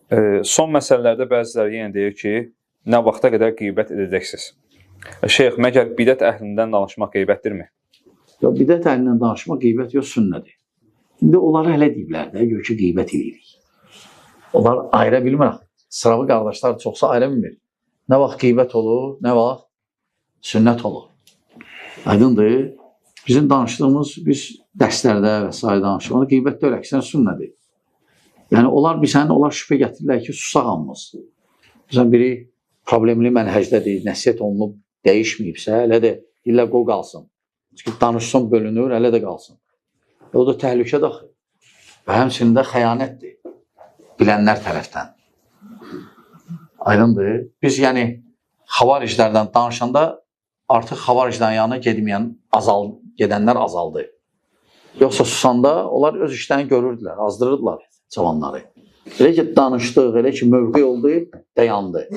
Son məsələlərdə bəziləri yenə deyir ki, nə vaxta qədər qeybət edəcəksiniz? Şeyx, məgər bidət əhlindən danışmaq qeybətdirmi? Bidət əhlindən danışmaq qeybət yox, sünnədir. İndi onları hələ deyiblər də, gör ki, qeybət edirik. Onlar ayıra bilmir. Sıravi qardaşlar çoxsa ayıra bilmir. Nə vaxt qeybət olur, nə vaxt sünnət olur. Aydındır. Bizim danışdığımız, biz dərslərdə və s. danışdığımız qeybət deyil, əksinə sünnədir. Yəni, onlar şübhə gətirirlər ki, susaq hamımız. Məsələn, biri problemli mənhəcdədir, nəsiyyət olunub, dəyişməyibsə, hələ də illə qoy qalsın. Çünki danışsın, bölünür, hələ də qalsın. O da təhlükə daxil. Və həmçinin də xəyanətdir. Bilənlər tərəfdən. Aydındır. Biz, yəni, xavariclərdən danışanda artıq xavaricdən yanına gedənlər azaldı. Yoxsa susanda onlar öz işlərini görürdülər, azdırırdılar cavanları. Elə ki, danışdıq, elə ki, mövqe oldu, dayandı.